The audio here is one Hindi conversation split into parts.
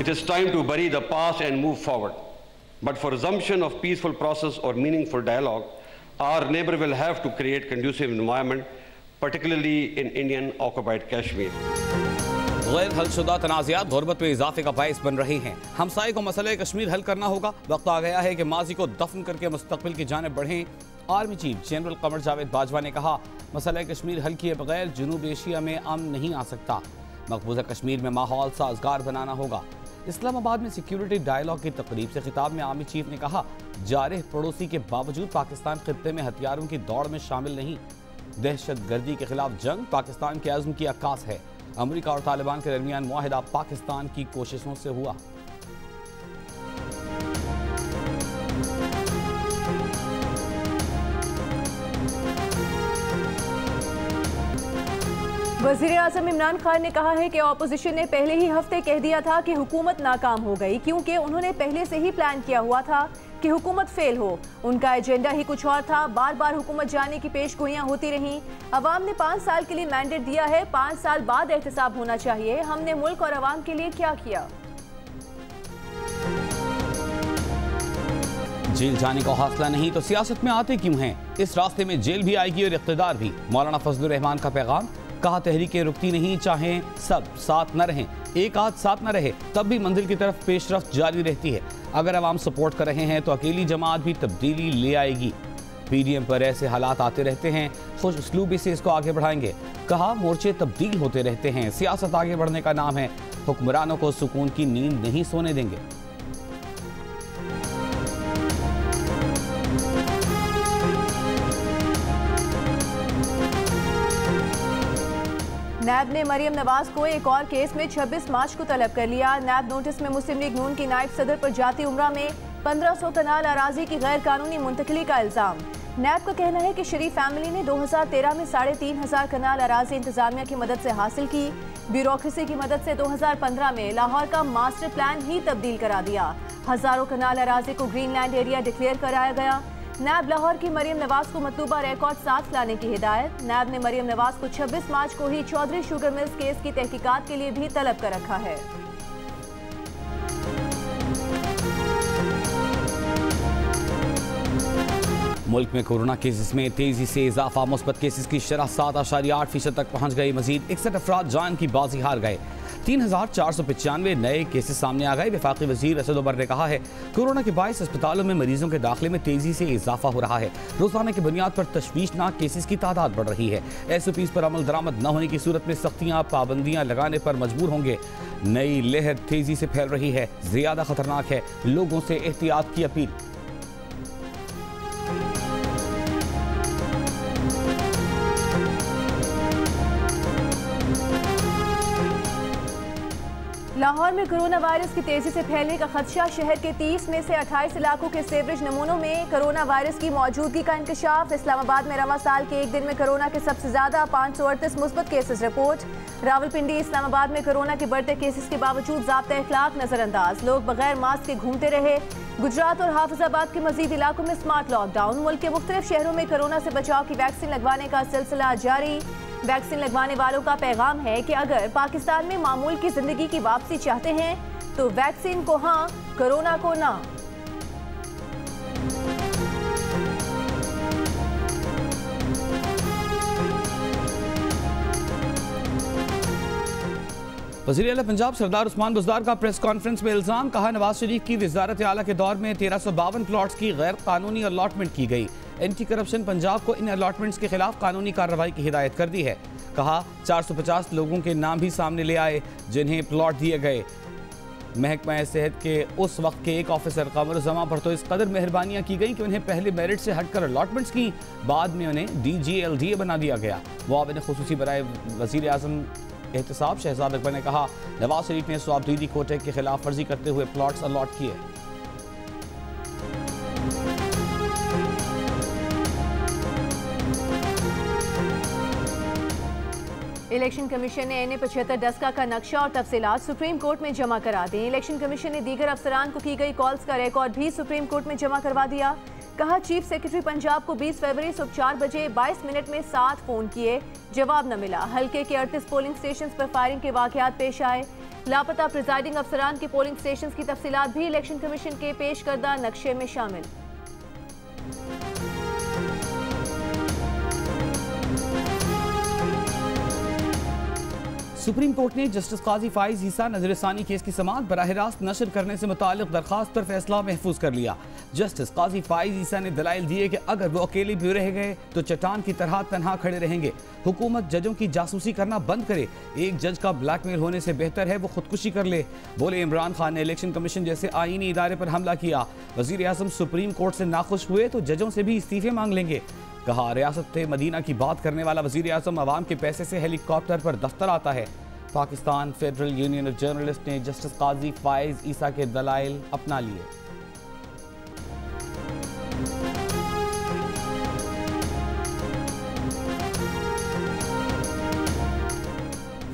It is time to bury the past and move forward. But for resumption of peaceful process or meaningful dialogue, our neighbor will have to create conducive environment, particularly in Indian occupied Kashmir. गैर हलशुदा तनाज़ात गुर्बत में इजाफे का बायस बन रहे हैं। हमसाये को मसले कश्मीर हल करना होगा। वक्त आ गया है कि माजी को दफन करके मुस्तकबिल की जानिब बढ़ें। Army chief general Qamar Javed Bajwa ने कहा, मसला कश्मीर हल किए बगैर जनूब एशिया में अमन नहीं आ सकता। मकबूजा कश्मीर में माहौल साजगार बनाना होगा। इस्लामाबाद में सिक्योरिटी डायलॉग की तकरीब से खिताब में आर्मी चीफ ने कहा, जारह पड़ोसी के बावजूद पाकिस्तान खित्ते में हथियारों की दौड़ में शामिल नहीं। दहशत गर्दी के खिलाफ जंग पाकिस्तान के अज़्म की अक्कास है। अमेरिका और तालिबान के दरमियान मुआहिदा पाकिस्तान की कोशिशों से हुआ। वज़ीर आज़म इमरान खान ने कहा है कि ऑपोजिशन ने पहले ही हफ्ते कह दिया था कि हुकूमत नाकाम हो गई, क्योंकि उन्होंने पहले से ही प्लान किया हुआ था कि हुकूमत फेल हो। उनका एजेंडा ही कुछ और था। बार बार हुकूमत जाने की पेशगोइयां होती रहीं। अवाम ने 5 साल के लिए मैंडेट दिया है, 5 साल बाद एहतसाब होना चाहिए। हमने मुल्क और अवाम के लिए क्या किया? जेल जाने का हौसला नहीं तो सियासत में आते क्यों हैं? इस रास्ते में जेल भी आएगी और इख्तिदार भी। मौलाना फजलुर रहमान का पैगाम, कहा तहरीकें रुकती नहीं, चाहे सब साथ न रहें, एक आध साथ न रहे तब भी मंजिल की तरफ पेशरफ्त जारी रहती है। अगर अवाम सपोर्ट कर रहे हैं तो अकेली जमात भी तब्दीली ले आएगी। पीडीएम पर ऐसे हालात आते रहते हैं, खुश उसलूबी से इसको आगे बढ़ाएंगे। कहा, मोर्चे तब्दील होते रहते हैं, सियासत आगे बढ़ने का नाम है। हुक्मरानों को सुकून की नींद नहीं सोने देंगे। नैब ने मरियम नवाज को एक और केस में 26 मार्च को तलब कर लिया। नैब नोटिस में मुस्लिम लीग नून की नायब सदर पर जाती उम्रा में 1500 कनाल अराजी की गैर कानूनी मुंतकली का इल्जाम। नैब का कहना है कि शरीफ फैमिली ने 2013 में 3500 कनाल अराजी इंतजामिया की मदद से हासिल की। ब्यूरोक्रेसी की मदद से 2015 में लाहौर का मास्टर प्लान ही तब्दील करा दिया। हजारों कनाल अराजी को ग्रीनलैंड एरिया डिक्लेयर कराया गया। नैब लाहौर की मरियम नवाज को मतलूबा रिकॉर्ड साथ लाने की हिदायत। नैब ने मरियम नवाज को 26 मार्च को ही चौधरी शुगर मिल्स केस की तहकीकात के लिए भी तलब कर रखा है। मुल्क में कोरोना केसेस में तेजी से इजाफा। मुस्बत केसेस की शरह 7.8% तक पहुंच गई। मजीद 61 अफराद जान की बाजी हार गए। 3495 नए केसेस सामने आ गए। वफाकी वजीर असद उमर ने कहा है, कोरोना के बायस अस्पतालों में मरीजों के दाखिले में तेजी से इजाफा हो रहा है। रोजाना की बुनियाद पर तशवीशनाक केसेस की तादाद बढ़ रही है। SOPs पर अमल दरामद न होने की सूरत में सख्तियां पाबंदियां लगाने पर मजबूर होंगे। नई लहर तेजी से फैल रही है, ज्यादा खतरनाक है। लोगों से एहतियात की अपील। लाहौर में कोरोना वायरस की तेजी से फैलने का खदशा। शहर के 30 में से 28 इलाकों के सेवरेज नमूनों में कोरोना वायरस की मौजूदगी का इंकशाफ। इस्लामाबाद में रवा साल के एक दिन में कोरोना के सबसे ज्यादा 538 मुस्बत केसेस रिपोर्ट। रावलपिंडी इस्लामाबाद में कोरोना के बढ़ते केसेस के बावजूद ज़ाब्ता इखलाक नजरअंदाज। लोग बगैर मास्क के घूमते रहे। गुजरात और हाफिजाबाद के मजीद इलाकों में स्मार्ट लॉकडाउन। मुल्क के मुख्तलिफ शहरों में कोरोना से बचाव की वैक्सीन लगवाने का सिलसिला जारी। वैक्सीन लगवाने वालों का पैगाम है कि अगर पाकिस्तान में मामूल की जिंदगी की वापसी चाहते हैं तो वैक्सीन को हाँ, कोरोना को ना। वज़ीर आला पंजाब सरदार उस्मान बुज़दार का प्रेस कॉन्फ्रेंस में इल्ज़ाम। कहा, नवाज शरीफ की वज़ारत आला के दौर में 1352 प्लॉट्स की गैर कानूनी अलॉटमेंट की गई। एंटी करप्शन पंजाब को इन अलॉटमेंट्स के खिलाफ कानूनी कार्रवाई की हिदायत कर दी है। कहा, 450 लोगों के नाम भी सामने ले आए जिन्हें प्लॉट दिए गए। महकमा सेहत के उस वक्त के एक ऑफिसर कमरुज़्ज़मा पर तो इस कदर मेहरबानियाँ की गई कि उन्हें पहले मेरिट से हटकर अलॉटमेंट्स की, बाद में उन्हें DGLDA बना दिया गया। मुआविन खुसूसी बराए वज़ीर आज़म एहतसाब शहजाद अकबर ने कहा, नवाज शरीफ ने स्वाबदीदी कोटे के खिलाफ वर्जी करते हुए प्लॉट्स अलॉट किए। इलेक्शन कमीशन ने NA-75 डस्का का नक्शा और तफसीलात सुप्रीम कोर्ट में जमा करा दी। इलेक्शन कमीशन ने दीगर अफसरान को की गई कॉल्स का रिकॉर्ड भी सुप्रीम कोर्ट में जमा करवा दिया। कहा चीफ सेक्रेटरी पंजाब को 20 फरवरी सुबह 4 बजे 22 मिनट में 7 फोन किए, जवाब न मिला। हल्के के 38 पोलिंग स्टेशन पर फायरिंग के वाकयात पेश आए। लापता प्रिजाइडिंग अफसरान के पोलिंग स्टेशन की तफसीलात भी इलेक्शन कमीशन के पेश करदा नक्शे में शामिल। सुप्रीम कोर्ट ने जस्टिस काजी फाइज ईसा नजरसानी केस की समाअत बराह रास्त नशर करने से मुताल्लिक दरखास्त पर फैसला महफूज कर लिया। जस्टिस काजी फाइज ईसा ने दलाइल दिए कि अगर वो अकेले भी रह गए तो चट्टान की तरह तनहा खड़े रहेंगे। हुकूमत जजों की जासूसी करना बंद करे, एक जज का ब्लैकमेल होने से बेहतर है वो खुदकुशी कर ले। बोले इमरान खान ने इलेक्शन कमीशन जैसे आईनी इदारे पर हमला किया। वजीर आजम सुप्रीम कोर्ट से नाखुश हुए तो जजों से भी इस्तीफे मांग लेंगे। कहा रियासत मदीना की बात करने वाला वजीर आजम अवाम के पैसे से हेलीकॉप्टर पर दफ्तर आता है। Pakistan federal union of journalist ने जस्टिस काजी फाइज ईसा के दलाइल अपना लिए।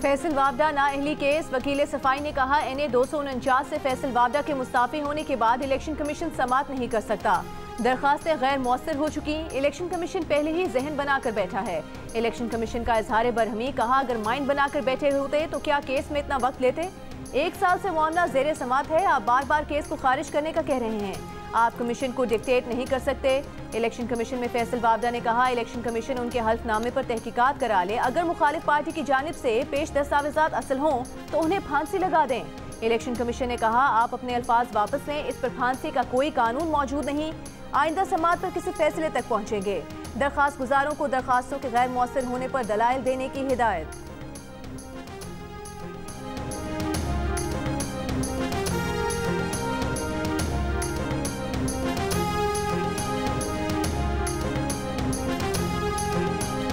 फैसल वावडा नाअहली केस, वकील सफाई ने कहा NA 249 से फैसल वावडा के मुस्ताफी होने के बाद इलेक्शन कमीशन समाअत नहीं कर सकता। दरखास्तें गैर मौसर हो चुकी, इलेक्शन कमीशन पहले ही जहन बनाकर बैठा है। इलेक्शन कमीशन का इजहार बरहमी, कहा अगर माइंड बनाकर बैठे होते तो क्या केस में इतना वक्त लेते। 1 साल से मामला ज़ेर समाअत है, आप बार बार केस को खारिज करने का कह रहे हैं। आप कमीशन को डिक्टेट नहीं कर सकते। इलेक्शन कमीशन में फैसल वावडा ने कहा इलेक्शन कमीशन उनके हल्फनामे पर तहकीकात करा ले। अगर मुखालिफ पार्टी की जानिब से पेश दस्तावेजात असल हों तो उन्हें फांसी लगा दें। इलेक्शन कमीशन ने कहा आप अपने अल्फाज वापस लें, इस पर फांसी का कोई कानून मौजूद नहीं। आइंदा समाअत पर किसी फैसले तक पहुंचेंगे। दरखास्त गुजारों को दरखास्तों के गैर मौसर होने पर दलाइल देने की हिदायत।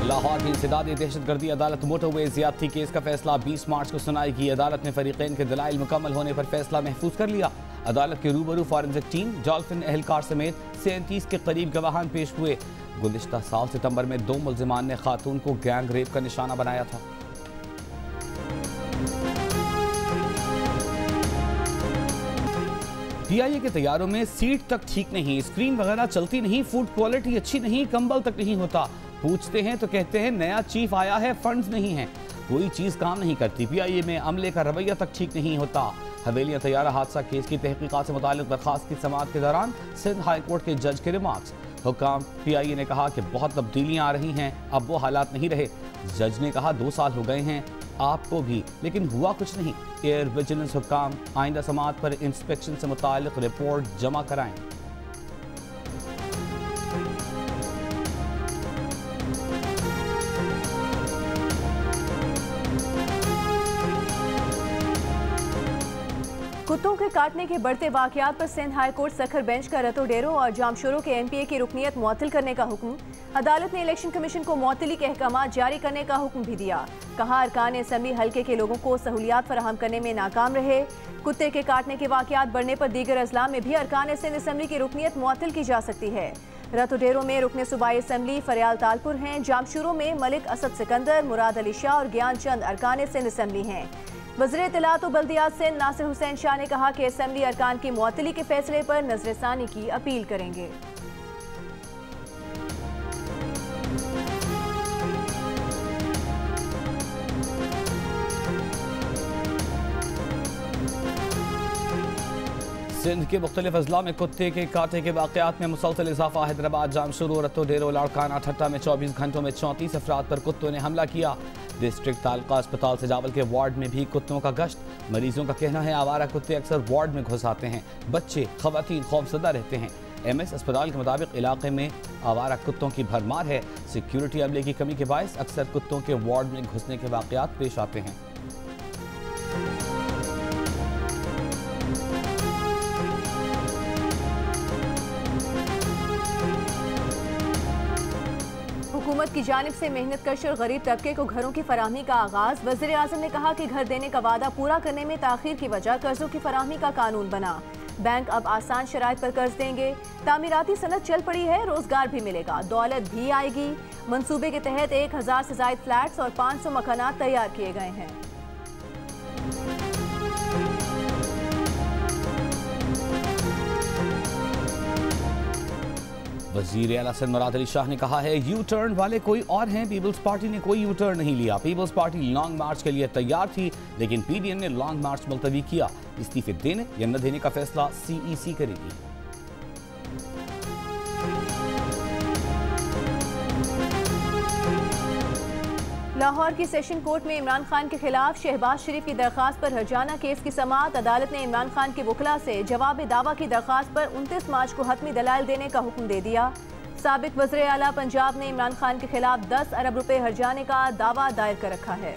लाहौर की इंसदादी दहशतगर्दी अदालत मोटरवे ज्यादती केस का फैसला 20 मार्च को सुनाएगी। अदालत ने फरीकैन के दलाइल मुकम्मल होने पर फैसला महफूज कर लिया। अदालत के रूबरू फॉरेंसिक टीम, डॉल्फिन एहलकार समेत 37 के करीब गवाहान पेश हुए। गुज़िश्ता साल सितंबर में 2 मुल्जिमान ने खातून को गैंग रेप का निशाना बनाया था। PIA के तैयारों में सीट तक ठीक नहीं, स्क्रीन वगैरह चलती नहीं, फूड क्वालिटी अच्छी नहीं, कंबल तक नहीं होता। पूछते हैं तो कहते हैं नया चीफ आया है, फंड्स नहीं हैं, कोई चीज काम नहीं करती। PIA में अमले का रवैया तक ठीक नहीं होता। हवेलियां तैयारा हादसा केस की तहकीकात से मुताल्लिक दरखास्त की समाअत के दौरान सिंध हाई कोर्ट के जज के रिमार्क्स। हुकाम PIA ने कहा कि बहुत तब्दीलियां आ रही हैं, अब वो हालात नहीं रहे। जज ने कहा 2 साल हो गए हैं आपको भी, लेकिन हुआ कुछ नहीं। एयर विजिलेंस हुकाम आइंदा समाअत पर इंस्पेक्शन से मुताल्लिक रिपोर्ट जमा कराएं। कुत्तों के काटने के बढ़ते वाकयात पर Sindh high court Sukkur bench का रतो डेरो और जामशोरों के MPA की रुकनीत मुअत्तल करने का हुक्म। अदालत ने इलेक्शन कमीशन को मुअत्तली के अहकाम जारी करने का हुक्म भी दिया। कहा अरकान असम्बली हल्के के लोगों को सहूलियात फराहम करने में नाकाम रहे। कुत्ते के काटने के वाकयात बढ़ने पर दीगर अजला में भी अरकान सिंध असम्बली की रुकनीत मुअत्तल की जा सकती है। रतो डेरो में रुकने सूबाई असम्बली फरियाल तालपुर हैं। जामशोरों में मलिक असद सिकंदर, मुराद अली शाह और ज्ञान चंद अरकान सिंध असम्बली हैं। वज़ीर इत्तलात और बल्दियात सिंध नासिर हुसैन शाह ने कहा कि असम्बली अरकान की मुअत्तली के फैसले पर नजरसानी की अपील करेंगे। सिंध के मुख्तलिफ अजला में कुत्ते के काटे के वाकयात में मुसलसल इजाफा। हैदराबाद, जामशोरो, रतो डेरो, लाड़काना, ठट्टा में 24 घंटों में 34 अफराद पर कुत्तों ने हमला किया। डिस्ट्रिक्ट तालका अस्पताल सजावल के वार्ड में भी कुत्तों का गश्त। मरीजों का कहना है आवारा कुत्ते अक्सर वार्ड में घुस आते हैं, बच्चे खवातीन खौफजदा रहते हैं। MS अस्पताल के मुताबिक इलाके में आवारा कुत्तों की भरमार है। सिक्योरिटी अमले की कमी के बायस अक्सर कुत्तों के वार्ड में घुसने के वाकयात पेश आते हैं। हुकूमत की जानिब से मेहनत कश और गरीब तबके को घरों की फराहमी का आगाज। वज़ीर आज़म ने कहा कि घर देने का वादा पूरा करने में ताखीर की वजह कर्जों की फराहमी का कानून बना। बैंक अब आसान शराइत पर कर्ज देंगे। तामीराती सनत चल पड़ी है, रोजगार भी मिलेगा, दौलत भी आएगी। मंसूबे के तहत 1000 से जायद फ्लैट्स और 500 मकानात तैयार किए गए हैं। वज़ीर आला सिंध मुराद अली शाह ने कहा है यू टर्न वाले कोई और हैं, पीपल्स पार्टी ने कोई यू टर्न नहीं लिया। पीपल्स पार्टी लॉन्ग मार्च के लिए तैयार थी लेकिन पीडीएम ने लॉन्ग मार्च मुलतवी किया। इस्तीफे देने या न देने का फैसला सीईसी करेगी। लाहौर की सेशन कोर्ट में इमरान खान के खिलाफ शहबाज शरीफ की दरख्वास्त पर हर्जाना केस की समाअत। अदालत ने इमरान खान के वकला से जवाब दावा की दरख्वास्त पर 29 मार्च को हतमी दलाइल देने का हुक्म दे दिया। साबिक वज़ीर आला पंजाब ने इमरान खान के खिलाफ 10 अरब रुपए हर्जाने का दावा दायर कर रखा है।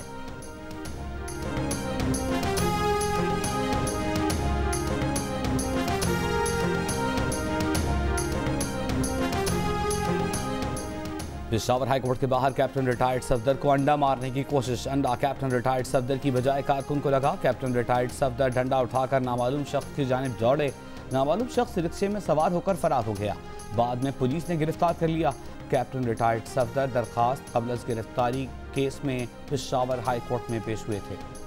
पेशावर हाई कोर्ट के बाहर कैप्टन रिटायर्ड सफदर को अंडा मारने की कोशिश। अंडा कैप्टन रिटायर्ड सफदर की बजाय कारकुन को लगा। कैप्टन रिटायर्ड सफदर डंडा उठाकर नामालूम शख्स की जानिब दौड़े। नामालूम शख्स रिक्शे में सवार होकर फरार हो गया। बाद में पुलिस ने गिरफ्तार कर लिया। कैप्टन रिटायर्ड सफदर दरखास्त कबल अज़ गिरफ्तारी केस में पेशावर हाई कोर्ट में पेश हुए थे।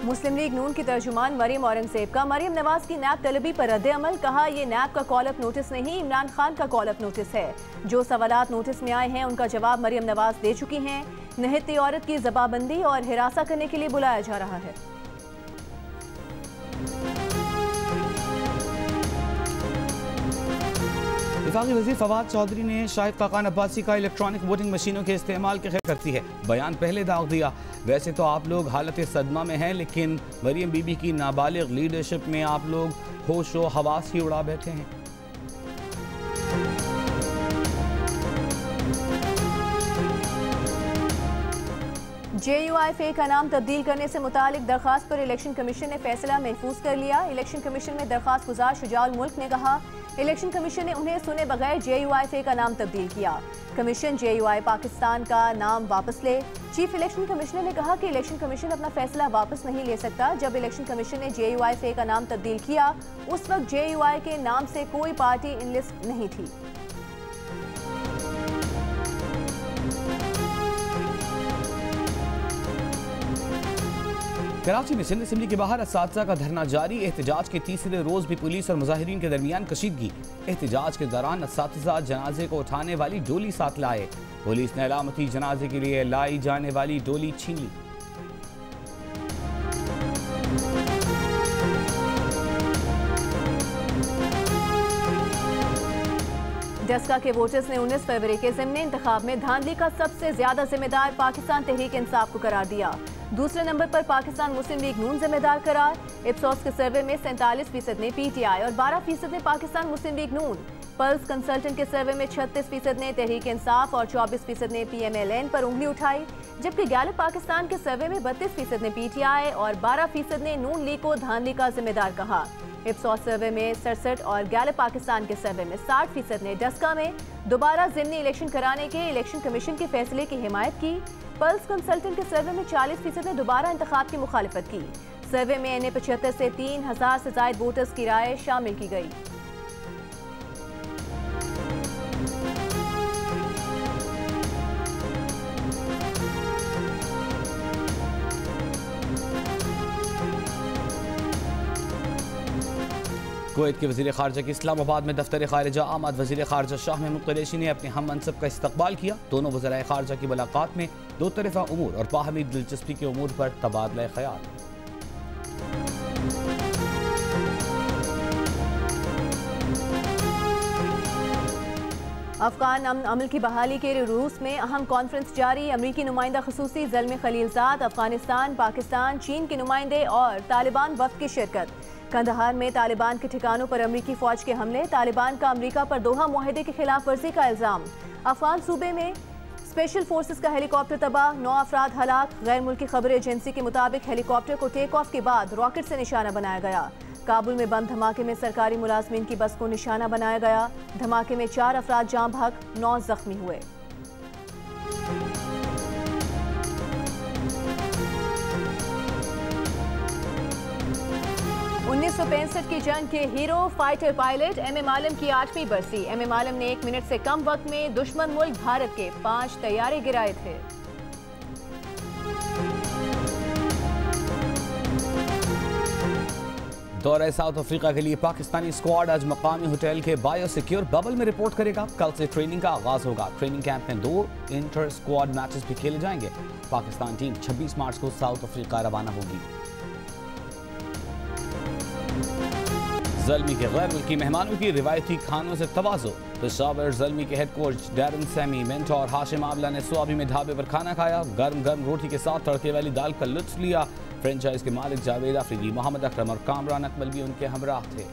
मुस्लिम लीग नून की तर्जुमान मरियम औरंगजेब का मरियम नवाज की नैब तलबी पर रद्द अमल। कहा यह नैब का कॉल अप नोटिस नहीं, इमरान खान का कॉल अप नोटिस है। जो सवालात नोटिस में आए हैं उनका जवाब मरियम नवाज दे चुकी हैं। निहत्ती औरत की जबाबंदी और हिरासा करने के लिए बुलाया जा रहा है। वफाकी वज़ीर फवाद चौधरी ने शाहिद खाकान अब्बासी का इलेक्ट्रॉनिक वोटिंग मशीनों के इस्तेमाल की खैर करती है। बयान पहले दाग दिया, वैसे तो आप लोग हालत सदमा में हैं लेकिन मरियम बीबी की नाबालिग लीडरशिप में आप लोग होश व हवास ही उड़ा बैठे हैं। JUIFA का नाम तब्दील करने से मुतालिक दरख्वास्त पर इलेक्शन कमीशन ने फैसला महफूज कर लिया। इलेक्शन कमीशन में दरख्वास्त गुजार शुजाउल मुल्क ने कहा इलेक्शन कमीशन ने उन्हें सुने बगैर JUIFA का नाम तब्दील किया। कमीशन JUI पाकिस्तान का नाम वापस ले। चीफ इलेक्शन कमिश्नर ने कहा कि इलेक्शन कमीशन अपना फैसला वापस नहीं ले सकता। जब इलेक्शन कमीशन ने JUIFA का नाम तब्दील किया उस वक्त JUI के नाम से कोई पार्टी इन लिस्ट नहीं थी। कराची में सिंध असेंबली के बाहर असातिज़ा का धरना जारी। एहतजाज के तीसरे रोज भी पुलिस और मुजाहिरीन के दरमियान कशीदगी। एहतजाज के दौरान असातिज़ा जनाजे को उठाने वाली डोली साथ लाए। पुलिस ने अलामती जनाजे के लिए लाई जाने वाली डोली छीन ली। डस्का के वोटर्स ने 19 फरवरी के ज़िमनी इंतखाब में धांधली का सबसे ज्यादा जिम्मेदार पाकिस्तान तहरीक इंसाफ को करार दिया। दूसरे नंबर पर पाकिस्तान मुस्लिम लीग नून जिम्मेदार करार। इप्सॉस के सर्वे में 47% ने PTI और 12% ने पाकिस्तान मुस्लिम लीग नून। पल्स कंसल्टेंट के सर्वे में 36% ने तहरीक इंसाफ और 24% ने PMLN पर उंगली उठाई, जबकि गैलप पाकिस्तान के सर्वे में 32% ने PTI और 12% ने नून लीग को धांधली का जिम्मेदार कहा। इप्सॉस सर्वे में 67 और गैलप पाकिस्तान के सर्वे में 60% ने डस्का में दोबारा ज़िमनी इलेक्शन कराने के इलेक्शन कमीशन के फैसले की हिमायत की। पल्स कंसल्टेंट के सर्वे में 40% ने दोबारा इंतखाब की मुखालिफत की। सर्वे में NA 75 से 3000 से ज़ायद वोटर्स की राय शामिल की गई। कुवैत के वज़ीर ख़ारजा की इस्लामाबाद में दफ्तर ख़ारिजा आमद वज़ीर ख़ारजा शाह महमूद कुरैशी ने अपने हम मनसब का इस्तकबाल किया। दोनों वज़राए ख़ारजा की मुलाकात में दो तरफ़ा उमूर और बाहमी दिलचस्पी के उमूर पर तबादला ख़याल। अफगान अमल की बहाली के रूस में अहम कॉन्फ्रेंस जारी। अमरीकी नुमाइंदा खसूसी ज़ल्मी खलीलजाद, अफगानिस्तान, पाकिस्तान, चीन के नुमाइंदे और तालिबान वफ़द की शिरकत। कंदहार में तालिबान के ठिकानों पर अमरीकी फ़ौज के हमले। तालिबान का अमरीका पर दोहा मुआहदे की खिलाफ वर्जी का इल्ज़ाम। अफगान सूबे में स्पेशल फोर्सेस का हेलीकॉप्टर तबाह, 9 अफराद हलाक। गैर मुल्की खबर एजेंसी के मुताबिक हेलीकॉप्टर को टेक ऑफ के बाद रॉकेट से निशाना बनाया गया। काबुल में बम धमाके में सरकारी मुलाजमीन की बस को निशाना बनाया गया। धमाके में 4 अफराद जाँ बहक, 9 जख्मी हुए। उन्नीस 1965 की जंग के हीरो फाइटर पायलट MM आलम की 8वीं बरसी। MM आलम ने 1 मिनट से कम वक्त में दुश्मन मुल्क भारत के 5 तैयारे गिराए थे। दौरे साउथ अफ्रीका के लिए पाकिस्तानी स्क्वाड आज मकामी होटल के बायोसिक्योर बबल में रिपोर्ट करेगा। कल से ट्रेनिंग का आगाज होगा। ट्रेनिंग कैंप में 2 इंटर स्क्वाड मैचेस भी खेले जाएंगे। पाकिस्तान टीम 26 मार्च को साउथ अफ्रीका रवाना होगी। ज़ल्मी के गैर मुल्की मेहमानों की रिवायती खानों से तवाज़ो। पेशावर ज़ल्मी के head coach Darren Sammy, mentor Hashim Amla ने स्वाबी में ढाबे पर खाना खाया। गर्म गर्म रोटी के साथ तड़के वाली दाल का लुत्फ लिया। फ्रेंचाइज के मालिक जावेद अफरीदी, मोहम्मद अकरम और कामरान अकमल भी उनके हमराह थे।